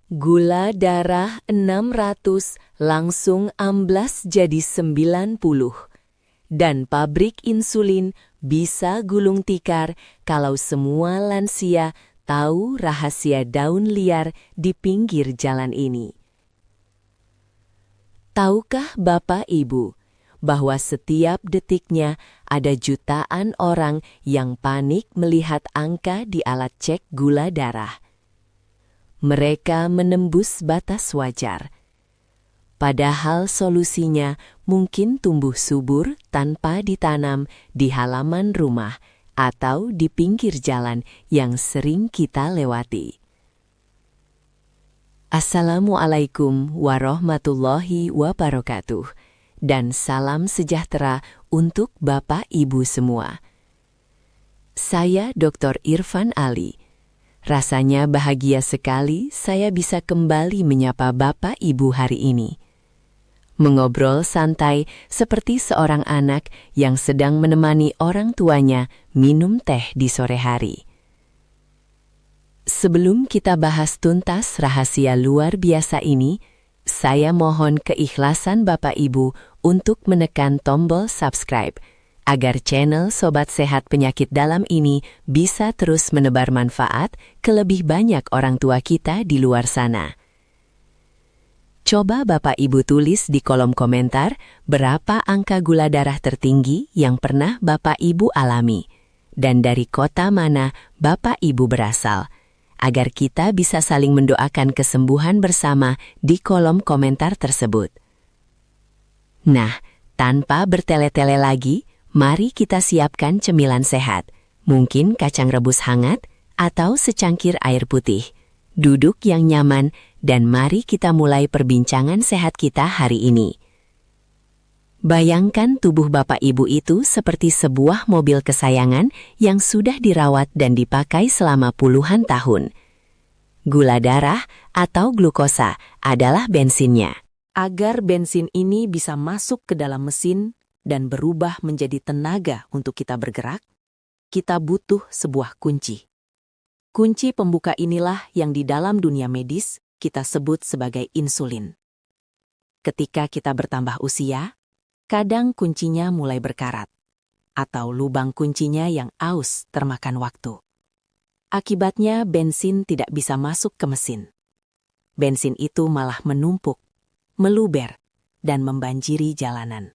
Gula darah 600 langsung amblas jadi 90. Dan pabrik insulin bisa gulung tikar kalau semua lansia tahu rahasia daun liar di pinggir jalan ini. Tahukah Bapak Ibu bahwa setiap detiknya ada jutaan orang yang panik melihat angka di alat cek gula darah? Mereka menembus batas wajar. Padahal solusinya mungkin tumbuh subur tanpa ditanam di halaman rumah atau di pinggir jalan yang sering kita lewati. Assalamualaikum warahmatullahi wabarakatuh, dan salam sejahtera untuk Bapak Ibu semua. Saya Dr. Irfan Ali. Rasanya bahagia sekali saya bisa kembali menyapa Bapak Ibu hari ini. Mengobrol santai seperti seorang anak yang sedang menemani orang tuanya minum teh di sore hari. Sebelum kita bahas tuntas rahasia luar biasa ini, saya mohon keikhlasan Bapak Ibu untuk menekan tombol subscribe, agar channel Sobat Sehat Penyakit Dalam ini bisa terus menebar manfaat ke lebih banyak orang tua kita di luar sana. Coba Bapak Ibu tulis di kolom komentar berapa angka gula darah tertinggi yang pernah Bapak Ibu alami, dan dari kota mana Bapak Ibu berasal, agar kita bisa saling mendoakan kesembuhan bersama di kolom komentar tersebut. Nah, tanpa bertele-tele lagi, mari kita siapkan cemilan sehat, mungkin kacang rebus hangat atau secangkir air putih. Duduk yang nyaman dan mari kita mulai perbincangan sehat kita hari ini. Bayangkan tubuh Bapak Ibu itu seperti sebuah mobil kesayangan yang sudah dirawat dan dipakai selama puluhan tahun. Gula darah atau glukosa adalah bensinnya. Agar bensin ini bisa masuk ke dalam mesin dan berubah menjadi tenaga untuk kita bergerak, kita butuh sebuah kunci. Kunci pembuka inilah yang di dalam dunia medis kita sebut sebagai insulin. Ketika kita bertambah usia, kadang kuncinya mulai berkarat, atau lubang kuncinya yang aus termakan waktu. Akibatnya bensin tidak bisa masuk ke mesin. Bensin itu malah menumpuk, meluber, dan membanjiri jalanan.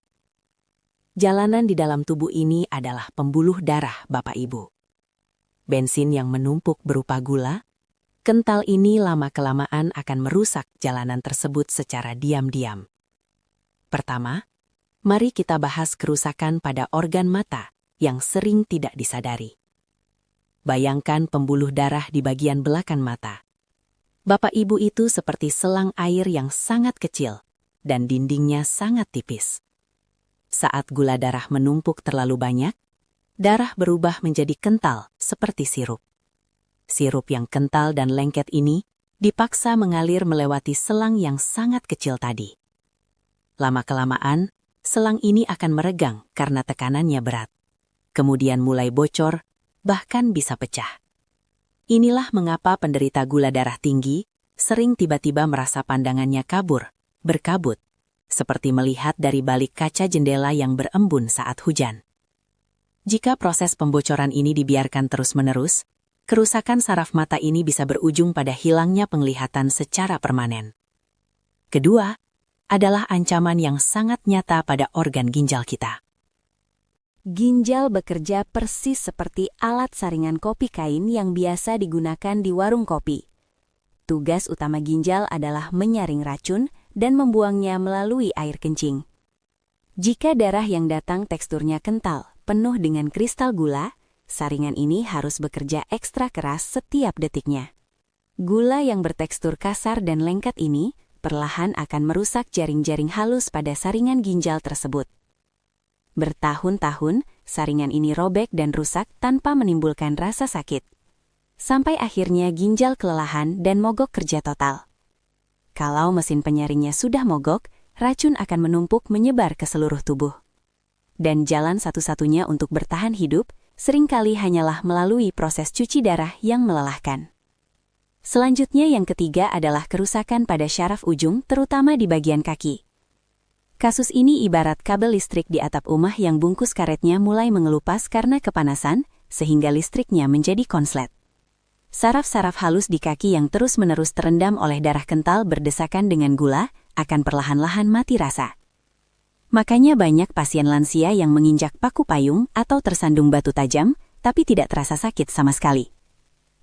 Jalanan di dalam tubuh ini adalah pembuluh darah Bapak Ibu. Bensin yang menumpuk berupa gula, kental ini lama-kelamaan akan merusak jalanan tersebut secara diam-diam. Pertama, mari kita bahas kerusakan pada organ mata yang sering tidak disadari. Bayangkan pembuluh darah di bagian belakang mata. Bapak Ibu itu seperti selang air yang sangat kecil dan dindingnya sangat tipis. Saat gula darah menumpuk terlalu banyak, darah berubah menjadi kental seperti sirup. Sirup yang kental dan lengket ini dipaksa mengalir melewati selang yang sangat kecil tadi. Lama-kelamaan, selang ini akan meregang karena tekanannya berat. Kemudian mulai bocor, bahkan bisa pecah. Inilah mengapa penderita gula darah tinggi sering tiba-tiba merasa pandangannya kabur, berkabut, seperti melihat dari balik kaca jendela yang berembun saat hujan. Jika proses pembocoran ini dibiarkan terus-menerus, kerusakan saraf mata ini bisa berujung pada hilangnya penglihatan secara permanen. Kedua, adalah ancaman yang sangat nyata pada organ ginjal kita. Ginjal bekerja persis seperti alat saringan kopi kain yang biasa digunakan di warung kopi. Tugas utama ginjal adalah menyaring racun dan membuangnya melalui air kencing. Jika darah yang datang teksturnya kental, penuh dengan kristal gula, saringan ini harus bekerja ekstra keras setiap detiknya. Gula yang bertekstur kasar dan lengket ini perlahan akan merusak jaring-jaring halus pada saringan ginjal tersebut. Bertahun-tahun, saringan ini robek dan rusak tanpa menimbulkan rasa sakit. Sampai akhirnya ginjal kelelahan dan mogok kerja total. Kalau mesin penyaringnya sudah mogok, racun akan menumpuk menyebar ke seluruh tubuh. Dan jalan satu-satunya untuk bertahan hidup seringkali hanyalah melalui proses cuci darah yang melelahkan. Selanjutnya yang ketiga adalah kerusakan pada syaraf ujung, terutama di bagian kaki. Kasus ini ibarat kabel listrik di atap rumah yang bungkus karetnya mulai mengelupas karena kepanasan, sehingga listriknya menjadi konslet. Saraf-saraf halus di kaki yang terus-menerus terendam oleh darah kental berdesakan dengan gula akan perlahan-lahan mati rasa. Makanya banyak pasien lansia yang menginjak paku payung atau tersandung batu tajam, tapi tidak terasa sakit sama sekali.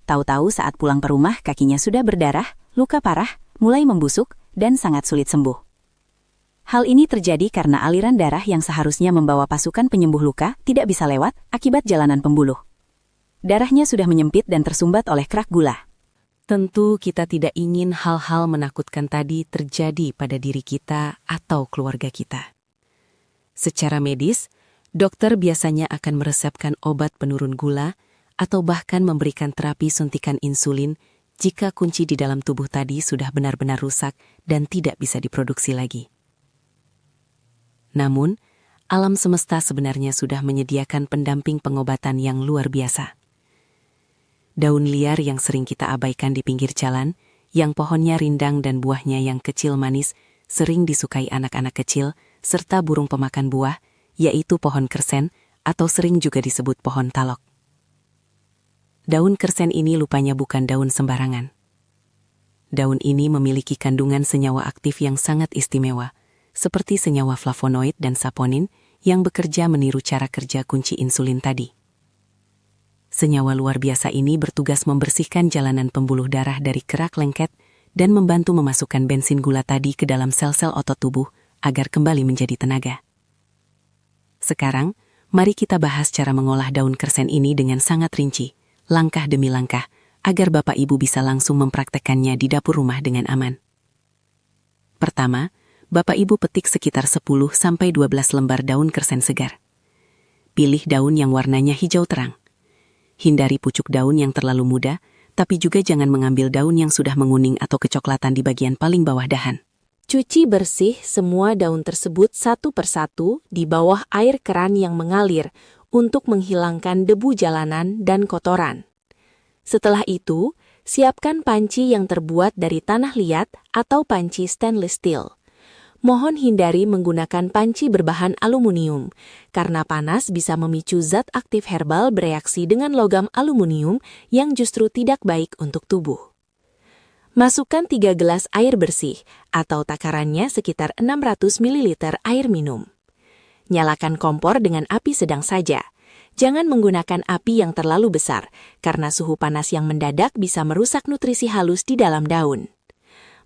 Tahu-tahu saat pulang ke rumah kakinya sudah berdarah, luka parah, mulai membusuk, dan sangat sulit sembuh. Hal ini terjadi karena aliran darah yang seharusnya membawa pasukan penyembuh luka tidak bisa lewat akibat jalanan pembuluh. Darahnya sudah menyempit dan tersumbat oleh kerak gula. Tentu kita tidak ingin hal-hal menakutkan tadi terjadi pada diri kita atau keluarga kita. Secara medis, dokter biasanya akan meresepkan obat penurun gula atau bahkan memberikan terapi suntikan insulin jika kunci di dalam tubuh tadi sudah benar-benar rusak dan tidak bisa diproduksi lagi. Namun, alam semesta sebenarnya sudah menyediakan pendamping pengobatan yang luar biasa. Daun liar yang sering kita abaikan di pinggir jalan, yang pohonnya rindang dan buahnya yang kecil manis, sering disukai anak-anak kecil, serta burung pemakan buah, yaitu pohon kersen, atau sering juga disebut pohon talok. Daun kersen ini lupanya bukan daun sembarangan. Daun ini memiliki kandungan senyawa aktif yang sangat istimewa, seperti senyawa flavonoid dan saponin yang bekerja meniru cara kerja kunci insulin tadi. Senyawa luar biasa ini bertugas membersihkan jalanan pembuluh darah dari kerak lengket dan membantu memasukkan bensin gula tadi ke dalam sel-sel otot tubuh agar kembali menjadi tenaga. Sekarang, mari kita bahas cara mengolah daun kersen ini dengan sangat rinci, langkah demi langkah, agar Bapak Ibu bisa langsung mempraktekkannya di dapur rumah dengan aman. Pertama, Bapak Ibu petik sekitar 10-12 lembar daun kersen segar. Pilih daun yang warnanya hijau terang. Hindari pucuk daun yang terlalu muda, tapi juga jangan mengambil daun yang sudah menguning atau kecoklatan di bagian paling bawah dahan. Cuci bersih semua daun tersebut satu persatu di bawah air keran yang mengalir untuk menghilangkan debu jalanan dan kotoran. Setelah itu, siapkan panci yang terbuat dari tanah liat atau panci stainless steel. Mohon hindari menggunakan panci berbahan aluminium, karena panas bisa memicu zat aktif herbal bereaksi dengan logam aluminium yang justru tidak baik untuk tubuh. Masukkan 3 gelas air bersih, atau takarannya sekitar 600 ml air minum. Nyalakan kompor dengan api sedang saja. Jangan menggunakan api yang terlalu besar, karena suhu panas yang mendadak bisa merusak nutrisi halus di dalam daun.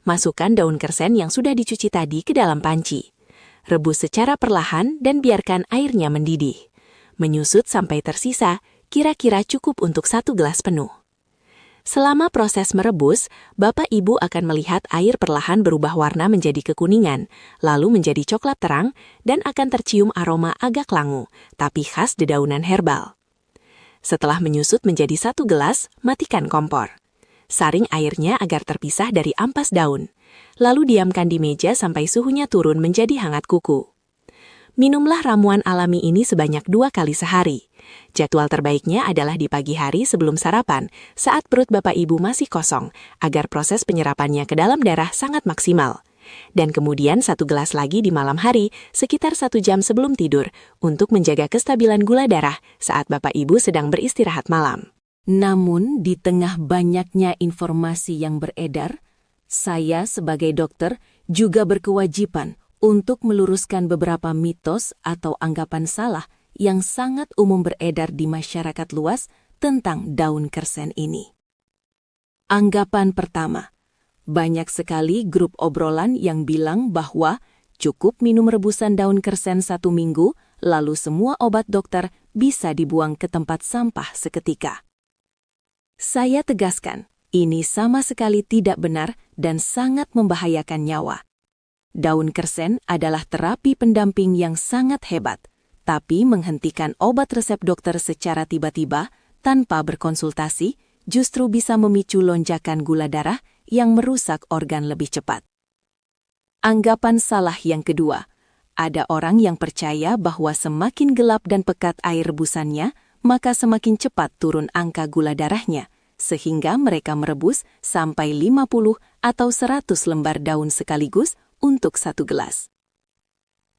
Masukkan daun kersen yang sudah dicuci tadi ke dalam panci. Rebus secara perlahan dan biarkan airnya mendidih. Menyusut sampai tersisa, kira-kira cukup untuk 1 gelas penuh. Selama proses merebus, Bapak Ibu akan melihat air perlahan berubah warna menjadi kekuningan, lalu menjadi coklat terang, dan akan tercium aroma agak langu, tapi khas dedaunan herbal. Setelah menyusut menjadi 1 gelas, matikan kompor. Saring airnya agar terpisah dari ampas daun. Lalu diamkan di meja sampai suhunya turun menjadi hangat kuku. Minumlah ramuan alami ini sebanyak 2 kali sehari. Jadwal terbaiknya adalah di pagi hari sebelum sarapan, saat perut Bapak Ibu masih kosong, agar proses penyerapannya ke dalam darah sangat maksimal. Dan kemudian 1 gelas lagi di malam hari, sekitar 1 jam sebelum tidur, untuk menjaga kestabilan gula darah saat Bapak Ibu sedang beristirahat malam. Namun, di tengah banyaknya informasi yang beredar, saya sebagai dokter juga berkewajiban untuk meluruskan beberapa mitos atau anggapan salah yang sangat umum beredar di masyarakat luas tentang daun kersen ini. Anggapan pertama, banyak sekali grup obrolan yang bilang bahwa cukup minum rebusan daun kersen 1 minggu, lalu semua obat dokter bisa dibuang ke tempat sampah seketika. Saya tegaskan, ini sama sekali tidak benar dan sangat membahayakan nyawa. Daun kersen adalah terapi pendamping yang sangat hebat, tapi menghentikan obat resep dokter secara tiba-tiba tanpa berkonsultasi justru bisa memicu lonjakan gula darah yang merusak organ lebih cepat. Anggapan salah yang kedua, ada orang yang percaya bahwa semakin gelap dan pekat air rebusannya, maka semakin cepat turun angka gula darahnya, sehingga mereka merebus sampai 50 atau 100 lembar daun sekaligus untuk satu gelas.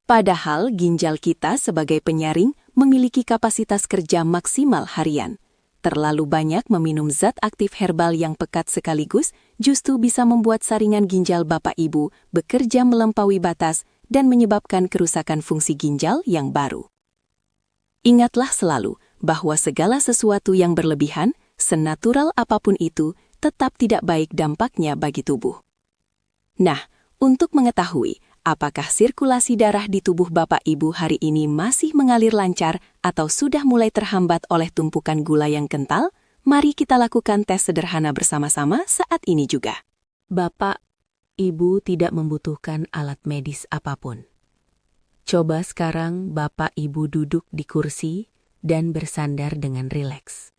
Padahal ginjal kita sebagai penyaring memiliki kapasitas kerja maksimal harian. Terlalu banyak meminum zat aktif herbal yang pekat sekaligus justru bisa membuat saringan ginjal Bapak Ibu bekerja melampaui batas dan menyebabkan kerusakan fungsi ginjal yang baru. Ingatlah selalu bahwa segala sesuatu yang berlebihan, senatural apapun itu, tetap tidak baik dampaknya bagi tubuh. Nah, untuk mengetahui apakah sirkulasi darah di tubuh Bapak Ibu hari ini masih mengalir lancar atau sudah mulai terhambat oleh tumpukan gula yang kental? Mari kita lakukan tes sederhana bersama-sama saat ini juga. Bapak, Ibu tidak membutuhkan alat medis apapun. Coba sekarang Bapak Ibu duduk di kursi dan bersandar dengan rileks.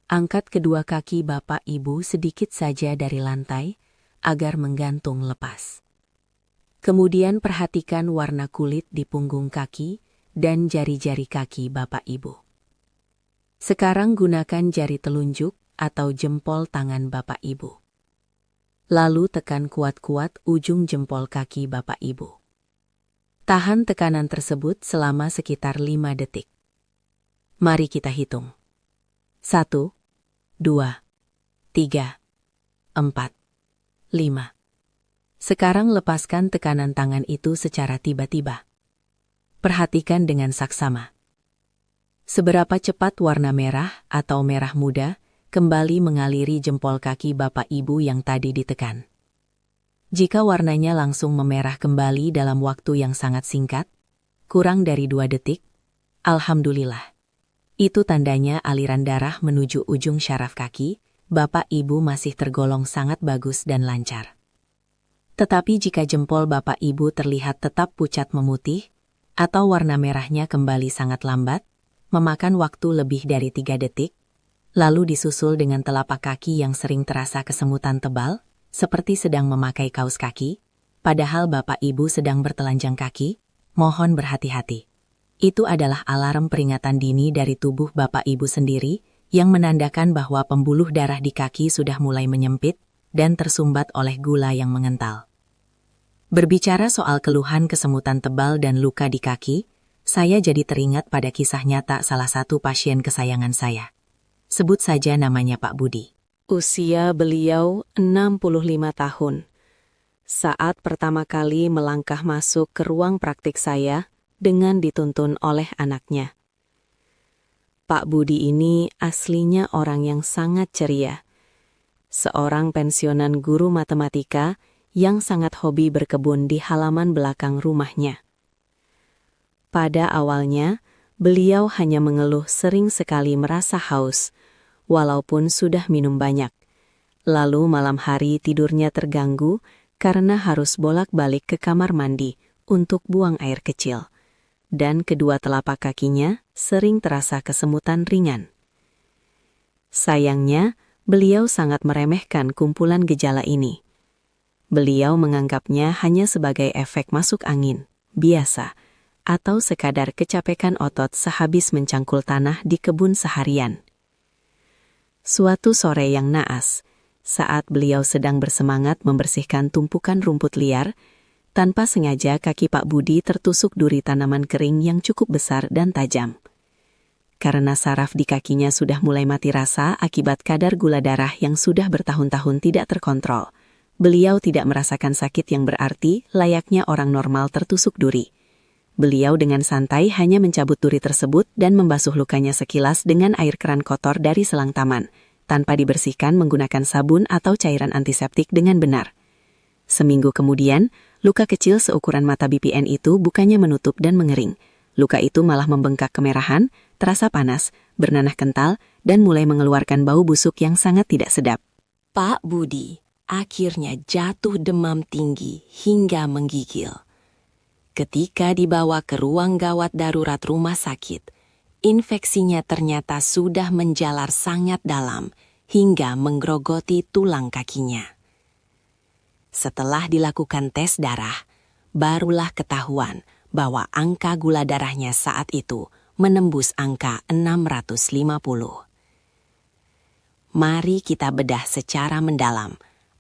Angkat kedua kaki Bapak Ibu sedikit saja dari lantai agar menggantung lepas. Kemudian perhatikan warna kulit di punggung kaki dan jari-jari kaki Bapak Ibu. Sekarang gunakan jari telunjuk atau jempol tangan Bapak Ibu. Lalu tekan kuat-kuat ujung jempol kaki Bapak Ibu. Tahan tekanan tersebut selama sekitar 5 detik. Mari kita hitung. 1, 2, 3, 4, 5. Sekarang lepaskan tekanan tangan itu secara tiba-tiba. Perhatikan dengan saksama. Seberapa cepat warna merah atau merah muda kembali mengaliri jempol kaki Bapak Ibu yang tadi ditekan. Jika warnanya langsung memerah kembali dalam waktu yang sangat singkat, kurang dari 2 detik, alhamdulillah. Itu tandanya aliran darah menuju ujung syaraf kaki, Bapak Ibu masih tergolong sangat bagus dan lancar. Tetapi jika jempol Bapak Ibu terlihat tetap pucat memutih, atau warna merahnya kembali sangat lambat, memakan waktu lebih dari 3 detik, lalu disusul dengan telapak kaki yang sering terasa kesemutan tebal, seperti sedang memakai kaos kaki, padahal Bapak Ibu sedang bertelanjang kaki, mohon berhati-hati. Itu adalah alarm peringatan dini dari tubuh Bapak Ibu sendiri, yang menandakan bahwa pembuluh darah di kaki sudah mulai menyempit dan tersumbat oleh gula yang mengental. Berbicara soal keluhan kesemutan tebal dan luka di kaki, saya jadi teringat pada kisah nyata salah satu pasien kesayangan saya. Sebut saja namanya Pak Budi. Usia beliau 65 tahun. Saat pertama kali melangkah masuk ke ruang praktik saya dengan dituntun oleh anaknya. Pak Budi ini aslinya orang yang sangat ceria. Seorang pensiunan guru matematika yang sangat hobi berkebun di halaman belakang rumahnya. Pada awalnya, beliau hanya mengeluh sering sekali merasa haus, walaupun sudah minum banyak. Lalu malam hari tidurnya terganggu karena harus bolak-balik ke kamar mandi untuk buang air kecil. Dan kedua telapak kakinya sering terasa kesemutan ringan. Sayangnya, beliau sangat meremehkan kumpulan gejala ini. Beliau menganggapnya hanya sebagai efek masuk angin, biasa, atau sekadar kecapekan otot sehabis mencangkul tanah di kebun seharian. Suatu sore yang naas, saat beliau sedang bersemangat membersihkan tumpukan rumput liar, tanpa sengaja kaki Pak Budi tertusuk duri tanaman kering yang cukup besar dan tajam. Karena saraf di kakinya sudah mulai mati rasa akibat kadar gula darah yang sudah bertahun-tahun tidak terkontrol, beliau tidak merasakan sakit yang berarti layaknya orang normal tertusuk duri. Beliau dengan santai hanya mencabut duri tersebut dan membasuh lukanya sekilas dengan air keran kotor dari selang taman, tanpa dibersihkan menggunakan sabun atau cairan antiseptik dengan benar. Seminggu kemudian, luka kecil seukuran mata BPN itu bukannya menutup dan mengering. Luka itu malah membengkak kemerahan, terasa panas, bernanah kental, dan mulai mengeluarkan bau busuk yang sangat tidak sedap. Pak Budi akhirnya jatuh demam tinggi hingga menggigil. Ketika dibawa ke ruang gawat darurat rumah sakit, infeksinya ternyata sudah menjalar sangat dalam hingga menggerogoti tulang kakinya. Setelah dilakukan tes darah, barulah ketahuan bahwa angka gula darahnya saat itu menembus angka 650. Mari kita bedah secara mendalam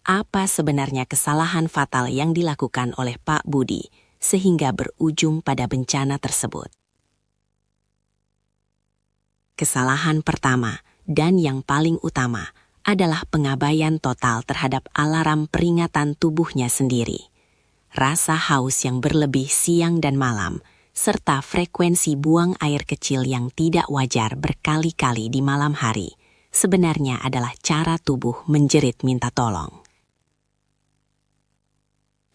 apa sebenarnya kesalahan fatal yang dilakukan oleh Pak Budi sehingga berujung pada bencana tersebut. Kesalahan pertama dan yang paling utama adalah pengabaian total terhadap alarm peringatan tubuhnya sendiri. Rasa haus yang berlebih siang dan malam, serta frekuensi buang air kecil yang tidak wajar berkali-kali di malam hari, sebenarnya adalah cara tubuh menjerit minta tolong.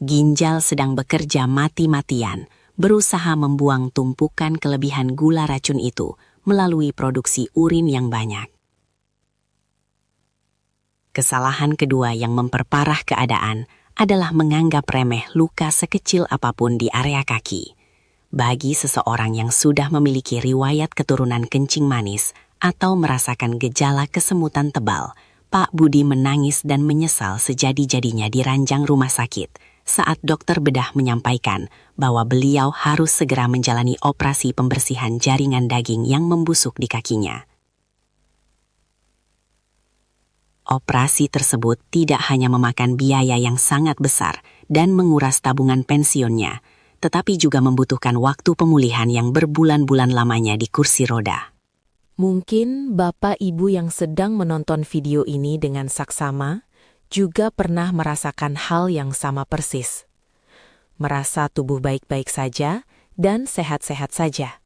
Ginjal sedang bekerja mati-matian, berusaha membuang tumpukan kelebihan gula racun itu melalui produksi urin yang banyak. Kesalahan kedua yang memperparah keadaan adalah menganggap remeh luka sekecil apapun di area kaki. Bagi seseorang yang sudah memiliki riwayat keturunan kencing manis atau merasakan gejala kesemutan tebal, Pak Budi menangis dan menyesal sejadi-jadinya di ranjang rumah sakit saat dokter bedah menyampaikan bahwa beliau harus segera menjalani operasi pembersihan jaringan daging yang membusuk di kakinya. Operasi tersebut tidak hanya memakan biaya yang sangat besar dan menguras tabungan pensiunnya, tetapi juga membutuhkan waktu pemulihan yang berbulan-bulan lamanya di kursi roda. Mungkin Bapak Ibu yang sedang menonton video ini dengan saksama juga pernah merasakan hal yang sama persis. Merasa tubuh baik-baik saja dan sehat-sehat saja.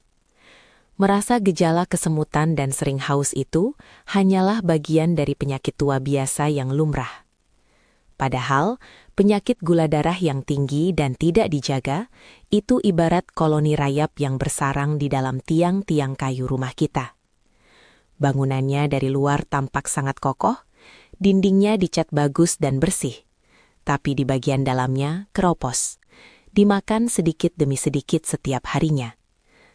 Merasa gejala kesemutan dan sering haus itu hanyalah bagian dari penyakit tua biasa yang lumrah. Padahal, penyakit gula darah yang tinggi dan tidak dijaga itu ibarat koloni rayap yang bersarang di dalam tiang-tiang kayu rumah kita. Bangunannya dari luar tampak sangat kokoh, dindingnya dicat bagus dan bersih, tapi di bagian dalamnya keropos, dimakan sedikit demi sedikit setiap harinya.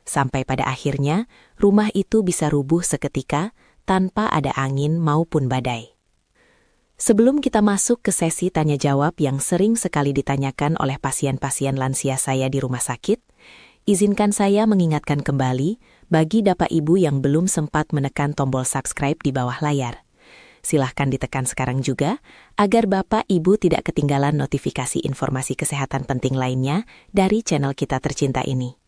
Sampai pada akhirnya, rumah itu bisa rubuh seketika tanpa ada angin maupun badai. Sebelum kita masuk ke sesi tanya-jawab yang sering sekali ditanyakan oleh pasien-pasien lansia saya di rumah sakit, izinkan saya mengingatkan kembali bagi Bapak Ibu yang belum sempat menekan tombol subscribe di bawah layar. Silahkan ditekan sekarang juga, agar Bapak Ibu tidak ketinggalan notifikasi informasi kesehatan penting lainnya dari channel kita tercinta ini.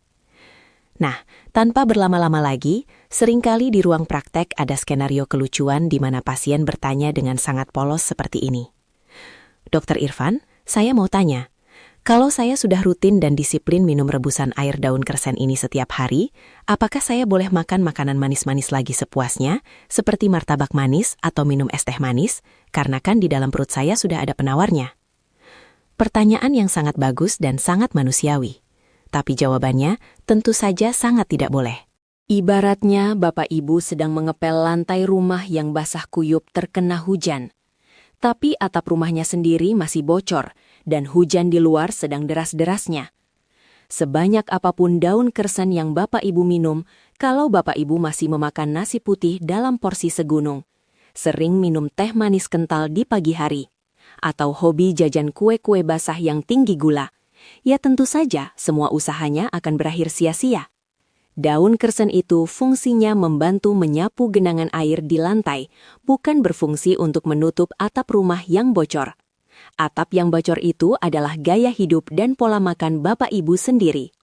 Nah, tanpa berlama-lama lagi, seringkali di ruang praktek ada skenario kelucuan di mana pasien bertanya dengan sangat polos seperti ini. Dokter Irfan, saya mau tanya, kalau saya sudah rutin dan disiplin minum rebusan air daun kersen ini setiap hari, apakah saya boleh makan makanan manis-manis lagi sepuasnya, seperti martabak manis atau minum es teh manis, karena kan di dalam perut saya sudah ada penawarnya? Pertanyaan yang sangat bagus dan sangat manusiawi. Tapi jawabannya tentu saja sangat tidak boleh. Ibaratnya Bapak Ibu sedang mengepel lantai rumah yang basah kuyup terkena hujan. Tapi atap rumahnya sendiri masih bocor, dan hujan di luar sedang deras-derasnya. Sebanyak apapun daun kersen yang Bapak Ibu minum, kalau Bapak Ibu masih memakan nasi putih dalam porsi segunung, sering minum teh manis kental di pagi hari, atau hobi jajan kue-kue basah yang tinggi gula, ya tentu saja semua usahanya akan berakhir sia-sia. Daun kersen itu fungsinya membantu menyapu genangan air di lantai, bukan berfungsi untuk menutup atap rumah yang bocor. Atap yang bocor itu adalah gaya hidup dan pola makan Bapak Ibu sendiri.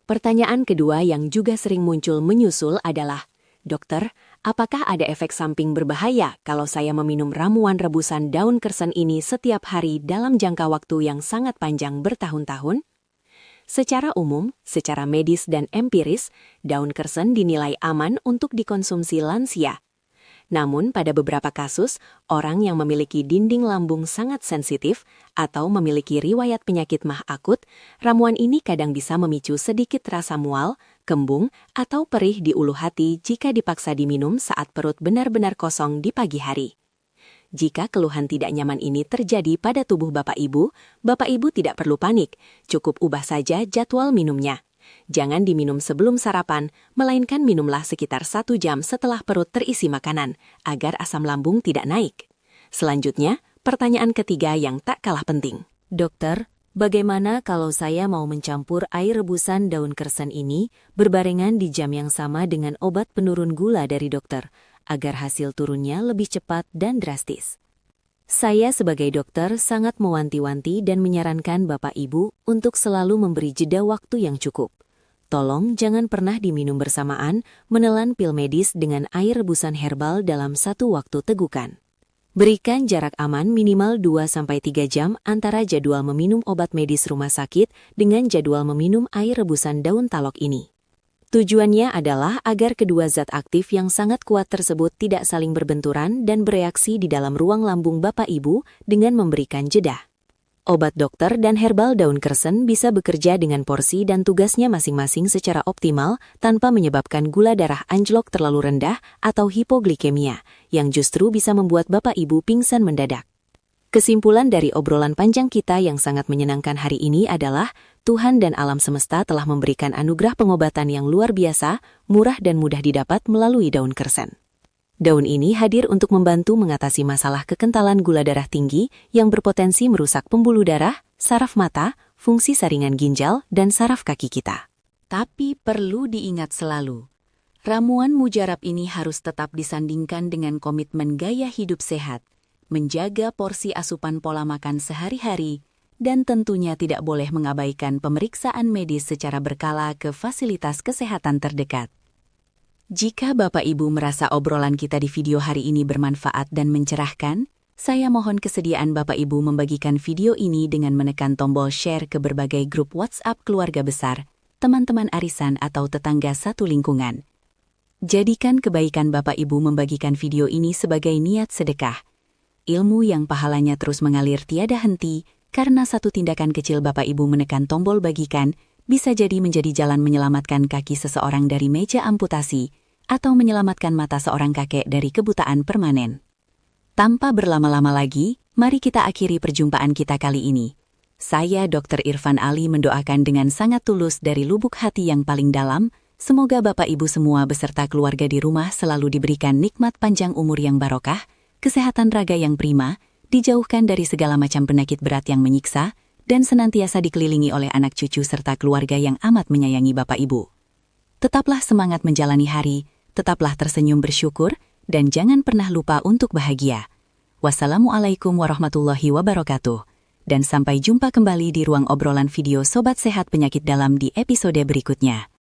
Pertanyaan kedua yang juga sering muncul menyusul adalah, Dokter, apakah ada efek samping berbahaya kalau saya meminum ramuan rebusan daun kersen ini setiap hari dalam jangka waktu yang sangat panjang bertahun-tahun? Secara umum, secara medis dan empiris, daun kersen dinilai aman untuk dikonsumsi lansia. Namun pada beberapa kasus, orang yang memiliki dinding lambung sangat sensitif atau memiliki riwayat penyakit MAH akut, ramuan ini kadang bisa memicu sedikit rasa mual, kembung, atau perih di ulu hati jika dipaksa diminum saat perut benar-benar kosong di pagi hari. Jika keluhan tidak nyaman ini terjadi pada tubuh Bapak Ibu tidak perlu panik, cukup ubah saja jadwal minumnya. Jangan diminum sebelum sarapan, melainkan minumlah sekitar 1 jam setelah perut terisi makanan, agar asam lambung tidak naik. Selanjutnya, pertanyaan ketiga yang tak kalah penting. Dokter, bagaimana kalau saya mau mencampur air rebusan daun kersen ini berbarengan di jam yang sama dengan obat penurun gula dari dokter? agar hasil turunnya lebih cepat dan drastis. Saya sebagai dokter sangat mewanti-wanti dan menyarankan Bapak Ibu untuk selalu memberi jeda waktu yang cukup. Tolong jangan pernah diminum bersamaan menelan pil medis dengan air rebusan herbal dalam satu waktu tegukan. Berikan jarak aman minimal 2-3 jam antara jadwal meminum obat medis rumah sakit dengan jadwal meminum air rebusan daun talok ini. Tujuannya adalah agar kedua zat aktif yang sangat kuat tersebut tidak saling berbenturan dan bereaksi di dalam ruang lambung Bapak Ibu dengan memberikan jeda. Obat dokter dan herbal daun kersen bisa bekerja dengan porsi dan tugasnya masing-masing secara optimal tanpa menyebabkan gula darah anjlok terlalu rendah atau hipoglikemia, yang justru bisa membuat Bapak Ibu pingsan mendadak. Kesimpulan dari obrolan panjang kita yang sangat menyenangkan hari ini adalah Tuhan dan alam semesta telah memberikan anugerah pengobatan yang luar biasa, murah dan mudah didapat melalui daun kersen. Daun ini hadir untuk membantu mengatasi masalah kekentalan gula darah tinggi yang berpotensi merusak pembuluh darah, saraf mata, fungsi saringan ginjal, dan saraf kaki kita. Tapi perlu diingat selalu, ramuan mujarab ini harus tetap disandingkan dengan komitmen gaya hidup sehat, menjaga porsi asupan pola makan sehari-hari, dan tentunya tidak boleh mengabaikan pemeriksaan medis secara berkala ke fasilitas kesehatan terdekat. Jika Bapak Ibu merasa obrolan kita di video hari ini bermanfaat dan mencerahkan, saya mohon kesediaan Bapak Ibu membagikan video ini dengan menekan tombol share ke berbagai grup WhatsApp keluarga besar, teman-teman arisan atau tetangga satu lingkungan. Jadikan kebaikan Bapak Ibu membagikan video ini sebagai niat sedekah. Ilmu yang pahalanya terus mengalir tiada henti, karena satu tindakan kecil Bapak Ibu menekan tombol bagikan, bisa jadi menjadi jalan menyelamatkan kaki seseorang dari meja amputasi, atau menyelamatkan mata seorang kakek dari kebutaan permanen. Tanpa berlama-lama lagi, mari kita akhiri perjumpaan kita kali ini. Saya Dr. Irfan Ali mendoakan dengan sangat tulus dari lubuk hati yang paling dalam, semoga Bapak Ibu semua beserta keluarga di rumah selalu diberikan nikmat panjang umur yang barokah, kesehatan raga yang prima, dijauhkan dari segala macam penyakit berat yang menyiksa, dan senantiasa dikelilingi oleh anak cucu serta keluarga yang amat menyayangi Bapak Ibu. Tetaplah semangat menjalani hari, tetaplah tersenyum bersyukur, dan jangan pernah lupa untuk bahagia. Wassalamualaikum warahmatullahi wabarakatuh. Dan sampai jumpa kembali di ruang obrolan video Sobat Sehat Penyakit Dalam di episode berikutnya.